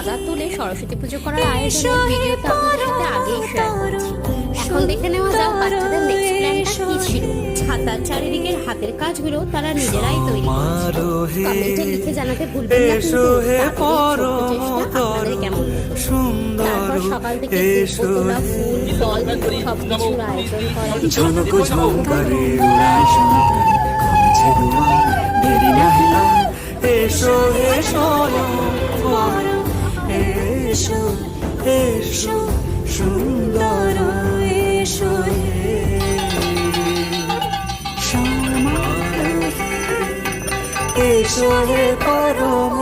চাঁদা তুলে সরস্বতী পুজো করার আয়োজনের ভিডিওটা আপনাদের সাথে আগেই শেয়ার করেছি। এখন দেখে নেওয়া যাক বাচ্চাদের নেক্সট প্ল্যানটা কি ছিল। ছাতার চারিদিকের হাতের কাজগুলো তারা নিজেরাই তৈরি করেছিল। কমেন্টে লিখে জানাতে ভুলবেন না কিন্তু তাদের এই ছোট্ট চেষ্টা আপনাদের কেমন লাগলো। তারপর সকাল থেকে তোলা ফুল ফল সবকিছুর আয়োজন করা। ঝলক ঝলকারে উড়ায় সন্তান কমছে দুয়ার দেরি নাহি আর এসো এসো এসো এসো সুন্দর এসো এসো হে পরম